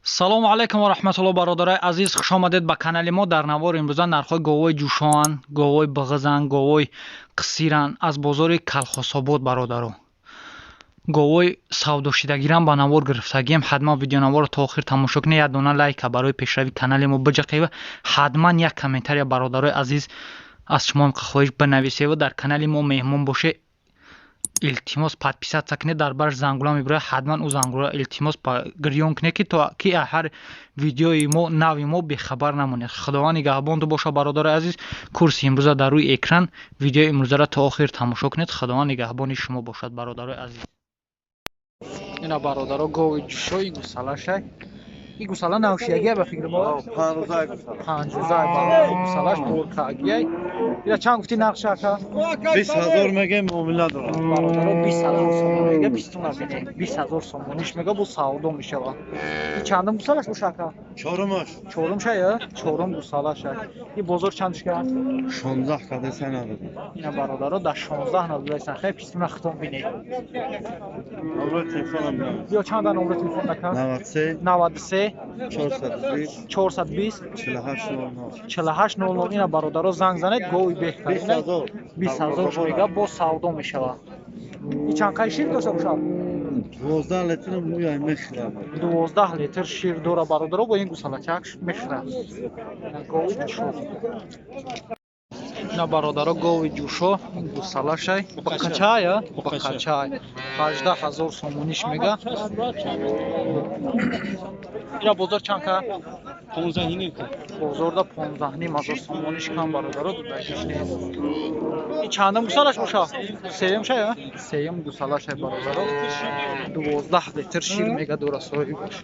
салому алайкум ва раҳматуллоҳ бародарои азиз, хуш омадед ба канали мо. дар навори имрӯза нархҳои говҳои ҷӯшоан, говҳои биғизан, говҳои қисиран аз бозори Калхособод бародаро. говҳои савдошидагирам ба навор гирифтагием. ҳатман видеонаворро то охир тамошо кунед. як дона лайка барои пешрави канали мо биҷақед ва ҳатман як комментария бародарои азиз аз шумо хоҳиш бинависед ва дар канали мо меҳмон бошед. илтимос подписаться кунед, дар баш зангула мебурад, ҳатман ӯ зангула илтимос гирён кунед ки то ки ҳар видеои мо нави мо бехабар намонед. худованд нигаҳбонтон боша бародарои азиз. курси имрӯза дар рӯи экран, видеои имрӯзаро то охир тамошо кунед. худованд нигаҳбони шумо бошад бародарои азиз. ина бародаро гови ҷӯшои гусалашай. ин гусала навшиягия ба фикри мо 50 бародаро гусалаш боркагияй. ина чанд гуфти нақша ака? 20000 мегем муомила дорам. бародаро 20000 сомон мега, пистуна бинед. 20000 сомониш мега, бу савдо мешавад. ин чандум гусалаш боша ака? Чорумаш. Чорум шая? Чорум гусалаша. ин бозор чандиш ка? 16 кадеса надад. ина бародаро да 16 нададайсан. хай пистуна хитон бинед. Номер телефонам бинам. биё чанда номер телефон ака? 93 93 420 420 4800. 4800. ина бародаро занг занед, гови беҳтар. 20000. 20000 мега бо савдо мешавад. ин чанд кай шир дошта бошад? 12 литр муяй мехирам. 12 литр шир дора бародаро, бо ин гусалачак мехӯрад. ина гови ҷӯшо. ина бародаро гови ҷӯшо, ин гусалашай бақачай, бақачай 18000 сомониш мега. ина бозор чанд ка? 15 бозорда 15000 сомониш кам бародаро дудагиш нест. ин чандам гусалаш боша? Сеюм шая? Сеюм гусалашай бародаро. 12 литр шир мега дора соҳиб бош.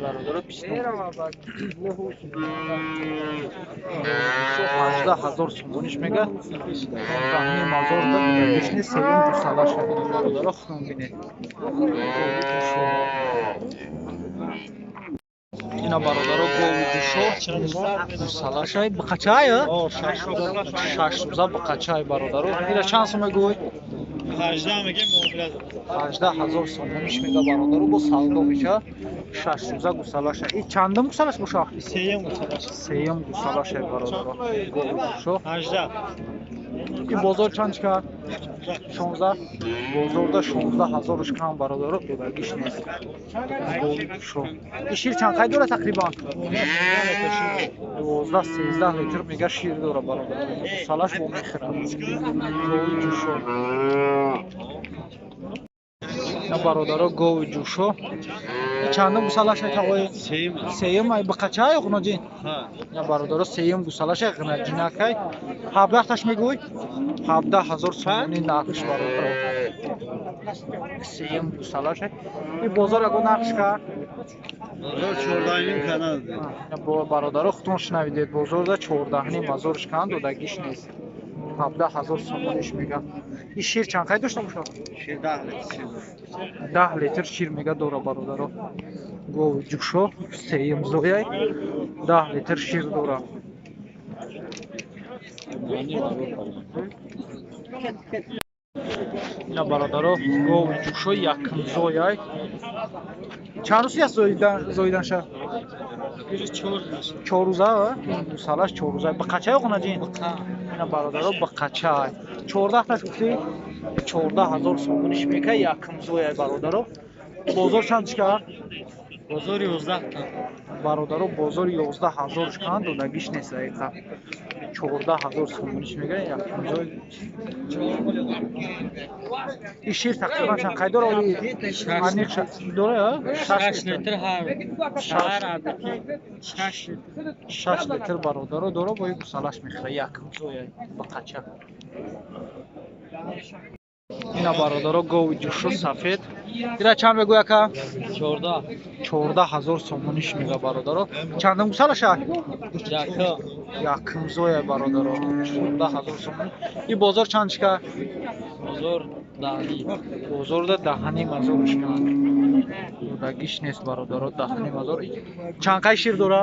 бародаро 18000 сомониш мега. 15000 да дудагиш нест. Сеюм гусалашай бародаро худон бинед. ина бародаро гови ҷӯшо гусалашай бақачай, 600 бақачай бародаро. ина чанд сум мегӯй? 18 мегем муомила дорам. 18000 сомониш мега бародаро, бо савдо меша. 600 гусалашай. ин чандам гусалаш боша? Сеюм гусалаш. Сеюм гусалашай бародаро. гови ҷӯшо. 18. ин бозор чандиш ка? 16. бозорда 16000 кам бародаро дудагиш нест. гови ҷӯшо. ин шир чанд қай дора тақрибан? 12-13 литр мега шир дора бародаро. гусалаш бо мехӯрад. гови ҷӯшо. ина бародаро гови ҷӯшо. ин чандам гусалашай тағои? Сеюм ай бақачай ғуноҷин? ина бародаро сеюм гусалашай ғуноҷинакай. 17 таш мегӯй? 17000 сомони нақш бародаро. сеюм гусалашай. ин бозор ягон нақш ка? Бозор 14 канад. ина бародаро худтон шунавидед, бозорда 14000 кан дудагиш нест. 17000 сомониш мега. ин шир чанд қай дошта боша? Шир 10 литр. 10 литр шир мега дора бародаро. гови ҷӯшо сеюм зояй 10 литр шир дора. ина бародаро гови ҷӯшо якм зояй. чанд рӯзи аст зоиданша? 4 рӯза. ин гусалаш 4 рӯза. бақачай ғунаҷин? ина бародаро бақачай. 14 таш гуфти? 14000 сомониш мега якм зояй бародаро. бозор чандиш ка? Бозор 11 кан. бародаро бозор 11000 кан дудагиш нест. дақиқа 14000 сомониш мега якм зой. ин шир тақрибан чанд қай дора? аниқ дора? 6 литр ҳар. 6 литр бародаро дора, бо ин гусалаш мехӯрад. якм зояй бақача. ина бародаро гови ҷӯшо сафед. ина чанд мегӯй ака? 14000 сомониш мега бародаро. чандам гусалашай? якм зояй бародаро. 14000 сомон. ин бозор чандиш ка? бозорда 10500 кан дудагиш нест бародаро. 10500. чанд қай шир дора?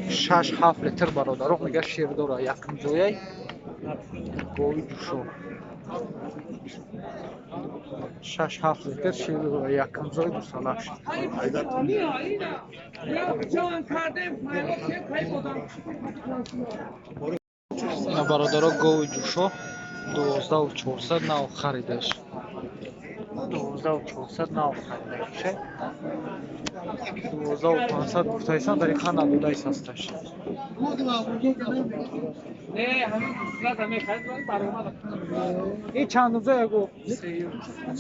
6-7 литр бародаро мега шир дора. якм зояй гови ҷӯшо. 6-7 litr şir yakın zoy gusalaş. Ина бародаро гови ҷӯшо 12400 нав харидаш. 12400 нав харидаш. 12500 гуфтаисан дар иқа надодаис ҳасташ. ин чанд рӯза яго?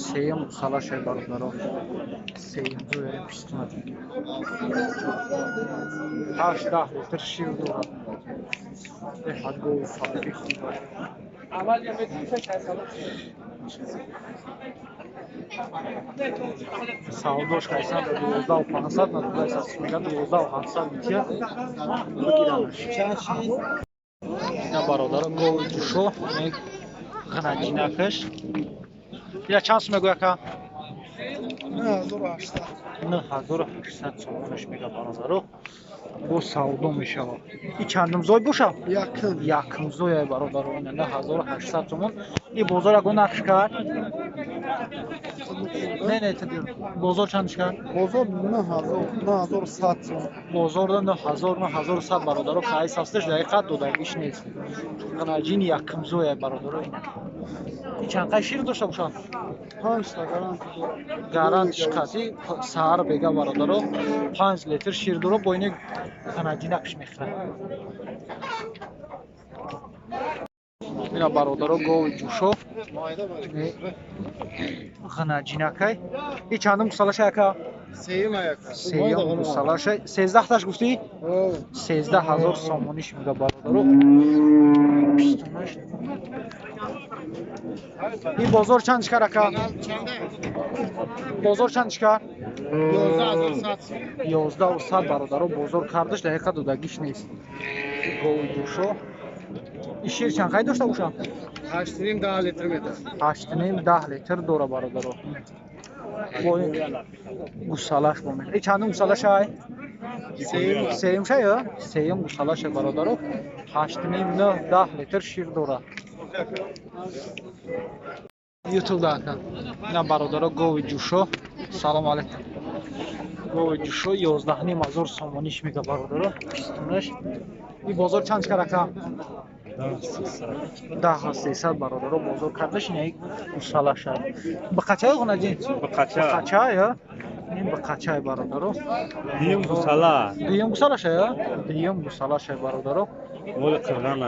Сеюм гусалашай бародаро. Сеюм рӯя пистунат. 8-10 литр шир дорад. Саудош кайсан 12500 надодай саст меган 12700 мития бигиранаш. Ина бародаро гови ҷӯшо мег ғанаҷинакаш. Ина чанд сум мегӯяд ка? 9800 сомонаш мега бародаро. Бо савдо мешавад. И чандум зой бошад? Якум зой бародаро. Ина 9800 сомон. И бозор ягон нақш кард? Не тадир. Бозор чандш кард? Bozor 9100 сом. Бозорда 9100 бародаро кайс ҳасташ дақиқат додагиш нест. ғанаҷини якум зой бародаро ина. И чанд қай шир дошта бошад? 5 та гарант шикати сар бега бародаро 5 литр шир доро бо ин ғанаҷинакш мехӯрад. ина бародаро гови ҷӯшо ғанаҷинакай. И чандум гусалаша яка? Сеюм гусалаша 13 таш гуфтӣ? 13000 сомониш мега бародаро. Пистунаш. И бозор чанд шикар ака? Бозор чанд шикар? 11100 бародаро бозор кардаш дақиқа додагиш нест. Гови ҷӯшо. И шир чанд қай дошта бошад? 8.5 litr меда. 8.5 литр дора бародаро. Бо гусалаш бо мега. И чандум гусалашай? Сеюм шая? Сеюм гусалаша бародаро 8.5 литр шир дора. YouTube дака. Ина бародаро гови ҷӯшо. Салом алейкум. Гови ҷӯшо 11500 сомониш мега бародаро. Пистунаш. И бозор чанд шикар ака? 10300 бародаро бозор кардаш ина гусалаша. Бақачай ғунаҷин? Бақачай я? Ин бақачай бародаро. Дiyum gusala. Дiyum гусалаша я? Дiyum гусалаша бародаро. Mo'li qirg'an.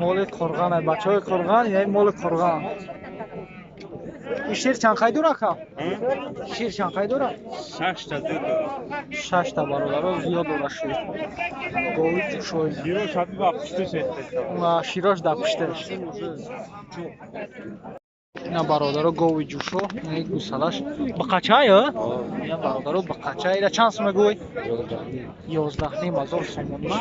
Моли Қорған ай бачаҳои Қорған яъни моли Қорған. И шир чанд қай дора ака? Шир чанд қай дора? 6 ta dedi. 6 та бародаро зиёд дора шир. Гови ҷӯшои Giro şabi bakıştı şeyde. ва широш дар пишташ. Ина бародаро гови ҷӯшо ин гусалаш бақача я? Ина бародаро бақача ина чанд сум мегӯй? 11500 сомониш.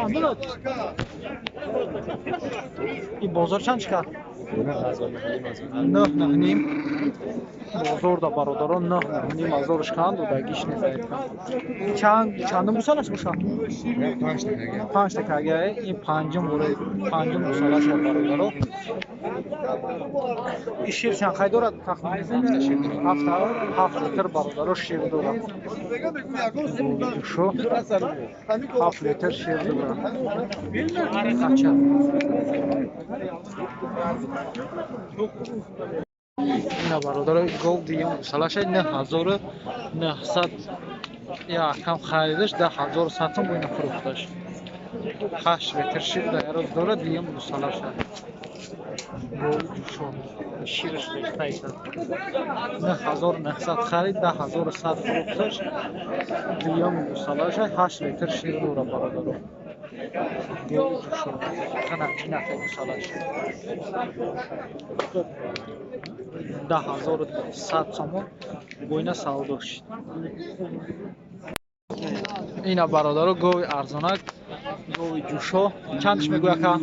И бозор чанд шикар? 9.5 бозор да бародаро 9.5 шикан додагиш незаид. Чандум гусалаш бошад? 5 та кага ин панҷум гусалаш бародаро. И шир чанд қай дорад? 7 литр бародаро шир дорад. Шо 7 литр шир дорад. Қача. ина бародаро гов дiyum гусалаша 9900 якам харидаш 10000 сом бо ина фурӯхташ. 8 литр шир даяроз дорад diyum гусалаша. Ширш рехтайсад 9900 харид 10100 фурӯхташ. Diyum гусалаша 8 литр шир дора бародаро. ғанаҷинакай гусалаша 10100 сомон бо ина савдо шид. ина бародаро гови арзонак гови ҷӯшо чандш мегӯя ка?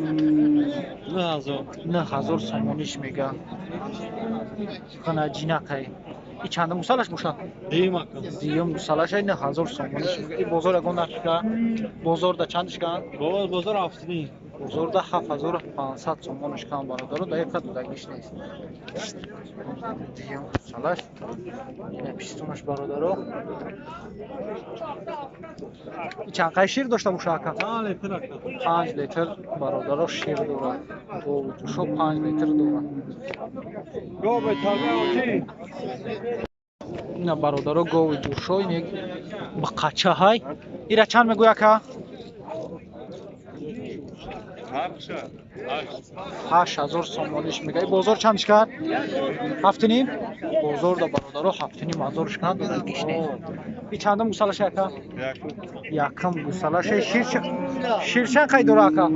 9000 сомониш мега. ғанаҷинакай. И чандум гусалаш бошад? Дiyum гусалаша 9000 сомониш мега. И бозор ягон нақш ка? Бозор да чандш ка? Bozor haftaning. бозорда 7500 сомонаш кам бародаро да яка дудагиш нест дигам салаш ина пистунаш бародаро чанд қай шир дошта боша ака 5 литр бародаро шир дорад гови ҷӯшо 5 литр дорад ина бародаро гови ҷӯшо ин як ба қача ҳай ира чанд мегӯй ака 8000 сомониш мегӯй бозор чандш кард 7.5 бозор да бародаро 7.5 азорш кард гишне и чандам гусалаш ака якам гусалаш шир чанд қай дора ака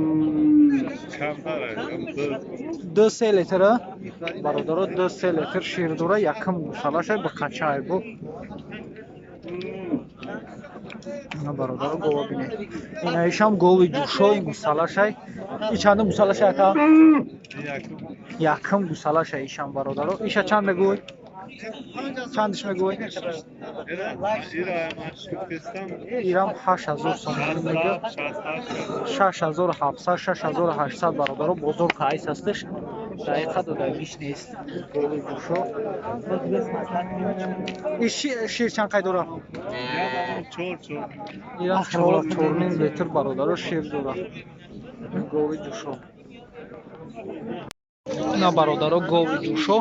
2-3 литр бародаро 2-3 литр шир дора якам гусалаш ба қача ай бу ина бародаро гова бине ина ишам гови ҷӯшо ин гусалашай и чандам гусалашай ака якам гусалашай ишам бародаро иша чанд мегӯй чандиш мегӯй ирам 8000 сомон мегӯ 6700 6800 бародаро бозор кайс ҳасташ дақиқа додагиш нест гови ҷӯшо и шир чанд қай дора ирам 4 литр бародаро шир дора гови ҷӯшо ина бародаро гови ҷӯшо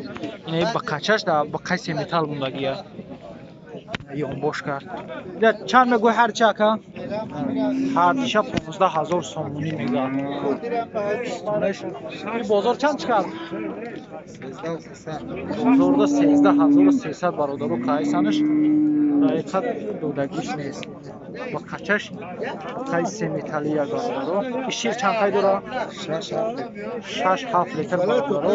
ина ба қачаш да ба қайси металл мондагия ёнбош кард ина чанд мегӯй ҳарчи ака ҳардиша 15000 сомонӣ мегӯяд бозор чанд кард бозорда 13300 бародаро кайсанаш дақиқа додагиш нест ба қачаш қайси металли як бародаро шир чанд қай дора 6-7 литр бародаро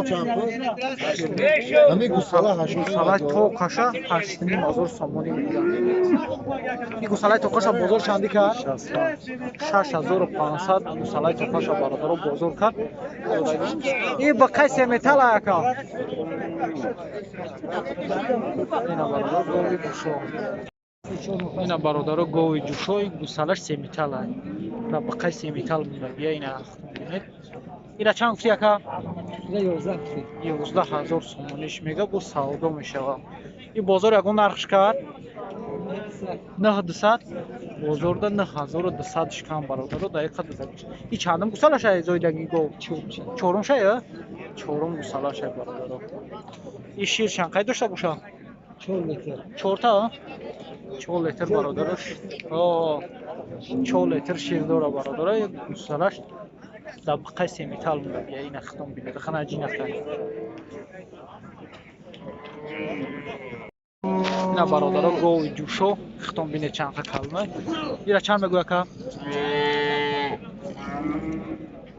гусалай тоқаша 8500 сомонӣ мегӯяд и гусалай тоқаша бозор чанди кард 6500 гусалай тоқаша бародаро бозор кард и ба қайси металл ака ина бародаро гови ҷӯшо ина бародаро гови ҷӯшо гусалаш се металл ай ба қайси металл мондагия ина бинед ира чанд гуфти ака 11000 сомониш мега бу савдо мешавад и бозор ягон нархш кард 9200 бозорда 9200 шкам бародаро дақиқа додагиш и чандам гусалашай зоидаги гов чорумшай чорум гусалашай бародаро и шир чанд қай дошта боша 4 литр 4 литр бародаро 4 литр шир дора бародаро гусалаш да ба қайси металл мондагия ина хитом бинед ханаҷи нафта ина бародаро гови ҷӯшо хитом бинед чанд қа калма ира чанд мегӯй ака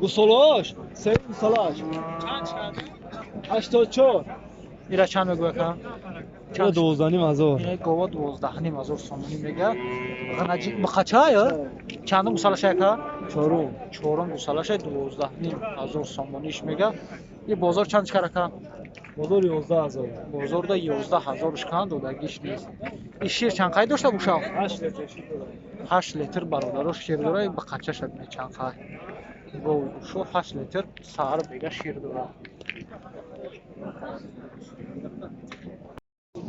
гусалаш се гусалаш 84 ира чанд мегӯй ака 12500 ина гова 12500 сомонӣ мега ханаҷи ба қачаая чандам гусалашай ака чорум гусалашай 12500 сомониш мега и бозор чанд кар ака бозор 11000 бозорда 11000 шкан додагиш нест и шир чанд қай дошта бошав 8 литр бародаро шир дора ба қачаша бине чанд қай гови ҷӯшо 8 литр сар бега шир дора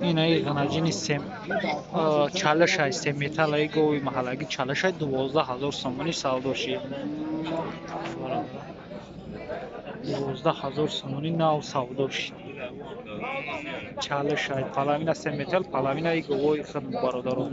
ина ғанаҷини сем чалашай се металлаи гови маҳаллаги чалашай 12000 сомонӣ савдоши 12000 сомонӣ нав савдоши чалашай палавина се металл палавинаи говои хид бародаро